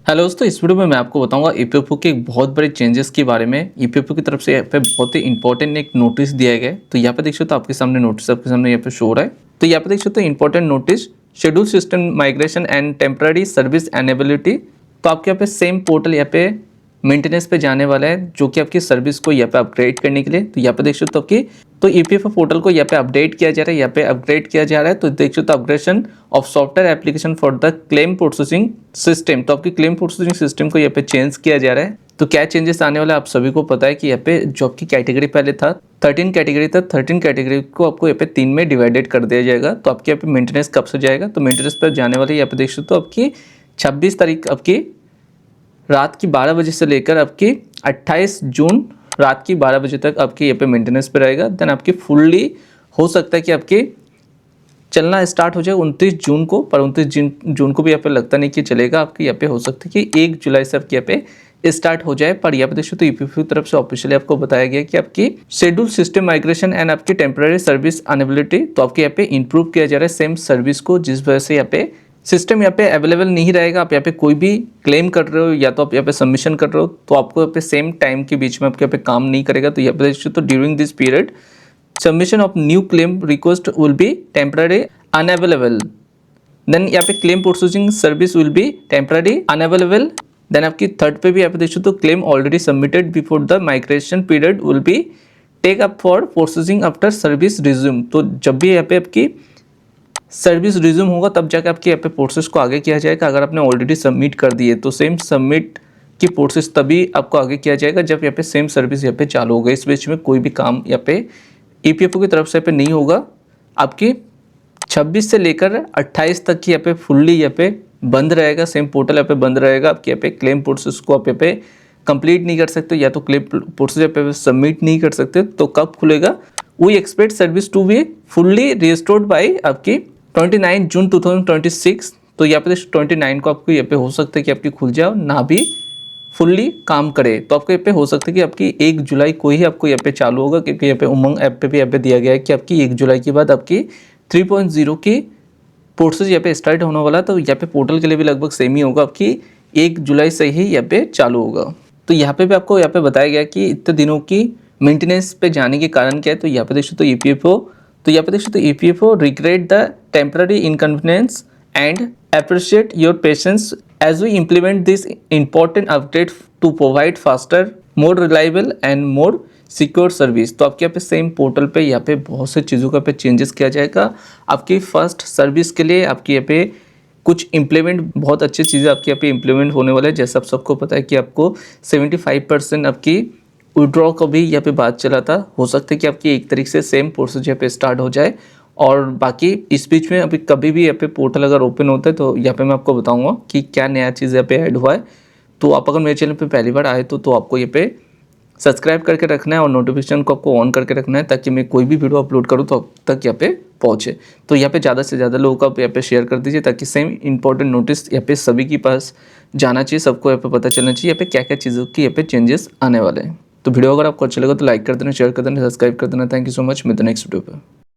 Hello दोस्तों, इस video में मैं आपको बताऊंगा ईपीएफओ के एक बहुत बड़े चेंजेस के बारे में। ईपीएफओ की तरफ से यहाँ पे बहुत ही इंपॉर्टेंट एक नोटिस दिया गया है। तो यहाँ पे देख सकते हो आपके सामने नोटिस आपके सामने यहाँ पे शो हो रहा है। तो यहाँ पे देख सकते हो important notice, schedule system migration and temporary service unavailability. तो आपके यहाँ पे सेम पोर्टल यहाँ पे मेंटेनेंस पे जाने वाला है, जो कि आपकी सर्विस को यहाँ पे अपग्रेड करने के लिए। तो यहाँ पे देख सकते हो आपकी तो ईपीएफओ पोर्टल को यहाँ पे अपडेट किया जा रहा है, यहाँ पे अपग्रेड किया जा रहा है। तो देख सकते हो upgradation of software application for the claim processing system. तो आपकी क्लेम प्रोसेसिंग सिस्टम को यहाँ पे चेंज किया जा रहा है। तो क्या चेंजेस आने वाला है आप सभी को पता है कि यहाँ पे जो आपकी कैटेगरी पहले था 13 कैटेगरी था, 13 कैटेगरी को आपको यहाँ पे 3 में डिवाइडेड कर दिया जाएगा। तो आपके यहाँ पे मेंटेनेंस कब से जाएगा, तो मेंटेनेंस पर जाने वाले यहाँ पे देख सकते हो आपकी 26 तारीख आपकी रात की 12 बजे से लेकर आपकी 28 जून रात की 12 बजे तक आपके यहाँ पे मेंटेनेंस पे रहेगा। देन आपकी फुल्ली हो सकता है कि आपके चलना स्टार्ट हो जाए 29 जून को, पर 29 जून को भी यहाँ पे लगता नहीं कि चलेगा। आपके यहाँ पे हो सकता है कि 1 जुलाई से आपके यहाँ पे स्टार्ट हो जाए। पर यहाँ पे देखो तो ईपीएफओ की तरफ से ऑफिशियली आपको बताया गया कि आपकी शेड्यूल सिस्टम माइग्रेशन एंड आपकी टेम्पररी सर्विस अनेबिलिटी, तो आपके यहाँ पे इंप्रूव किया जा रहा है सेम सर्विस को, जिस वजह से यहाँ पे सिस्टम यहाँ पे अवेलेबल नहीं रहेगा। आप यहाँ पे कोई भी क्लेम कर रहे हो या तो आप यहाँ पे सबमिशन कर रहे हो, तो आपको यहाँ पे सेम टाइम के बीच में आपके यहाँ पे काम नहीं करेगा। तो यहाँ पे देखो तो during this period submission of new claim request will be temporary unavailable. Then यहाँ पे claim processing service will be temporary unavailable. Then आपकी थर्ड पे भी यहाँ पे देखो तो claim already submitted before the migration period will be take up for processing after service resume. तो जब भी यहाँ पे आपकी सर्विस रिज्यूम होगा तब जाकर आपके यहाँ पे प्रोसेस को आगे किया जाएगा। अगर आपने ऑलरेडी सबमिट कर दी है तो सेम सबमिट की प्रोसेस तभी आपको आगे किया जाएगा जब यहाँ पे सेम सर्विस यहाँ पे चालू होगा। इस बीच में कोई भी काम यहाँ पे ईपीएफओ की तरफ से यहाँ पे नहीं होगा। आपकी 26 से लेकर 28 तक की यहाँ पे फुल्ली यहाँ पे बंद रहेगा, सेम पोर्टल यहाँ पे बंद रहेगा। आपके यहाँ पे क्लेम प्रोसेस को आप यहाँ पे कंप्लीट नहीं कर सकते या तो क्लेम प्रोसेस यहाँ पे सबमिट नहीं कर सकते। तो कब खुलेगा, we expect service to be fully restored by आपकी 29 जून 2026। तो यहाँ पे 29 को आपको यहाँ पे हो सकता है कि आपकी खुल जाए ना भी फुल्ली काम करे। तो आपको यहाँ पे हो सकता है कि आपकी 1 जुलाई को ही आपको यहाँ पे चालू होगा, क्योंकि यहाँ पे उमंग ऐप पे भी यहाँ पे दिया गया है कि आपकी 1 जुलाई के बाद आपकी 3.0 की प्रोसेस यहाँ पे स्टार्ट होने वाला। तो यहाँ पे पोर्टल के लिए भी लगभग सेम ही होगा, आपकी 1 जुलाई से ही यहाँ पे चालू होगा। तो यहाँ पे भी आपको यहाँ पे बताया गया कि इतने दिनों की मेंटेनेंस पे जाने के कारण क्या है। तो यहाँ पे देखो तो EPFO EPFO regret the temporary inconvenience and appreciate your patience as we implement this important update to provide faster, more reliable and more secure service. तो आपके यहाँ पे सेम पोर्टल पे यहाँ पे बहुत से चीज़ों का पे चेंजेस किया जाएगा। आपकी फर्स्ट सर्विस के लिए आपके यहाँ पे कुछ इम्प्लीमेंट, बहुत अच्छी चीज़ें आपके यहाँ पे इम्प्लीमेंट होने वाले हैं। जैसे आप सबको पता है कि आपको 75% आपकी विड्रॉ का भी यहाँ पे बात चला था। हो सकता है कि आपकी एक तरीके से सेम प्रोसेस यहाँ पे स्टार्ट हो जाए। और बाकी इस बीच में अभी कभी भी यहाँ पे पोर्टल अगर ओपन होता है तो यहाँ पे मैं आपको बताऊंगा कि क्या नया चीज़ यहाँ पे ऐड हुआ है। तो आप अगर मेरे चैनल पे पहली बार आए तो आपको यहाँ पे सब्सक्राइब करके रखना है और नोटिफिकेशन को आपको ऑन करके रखना है, ताकि मैं कोई भी वीडियो अपलोड करूँ तो अब तक यहाँ पे पहुँचे। तो यहाँ पे ज़्यादा से ज़्यादा लोगों को आप यहाँ पे शेयर कर दीजिए, ताकि सेम इंपॉर्टेंट नोटिस यहाँ पे सभी के पास जाना चाहिए, सबको यहाँ पे पता चलना चाहिए यहाँ पे क्या क्या चीज़ों की यहाँ पे चेंजेस आने वाले हैं। तो वीडियो अगर आपको अच्छा लगा तो लाइक कर देना, शेयर कर देना, सब्सक्राइब कर देना। Thank you so much. मिलते हैं नेक्स्ट वीडियो पे।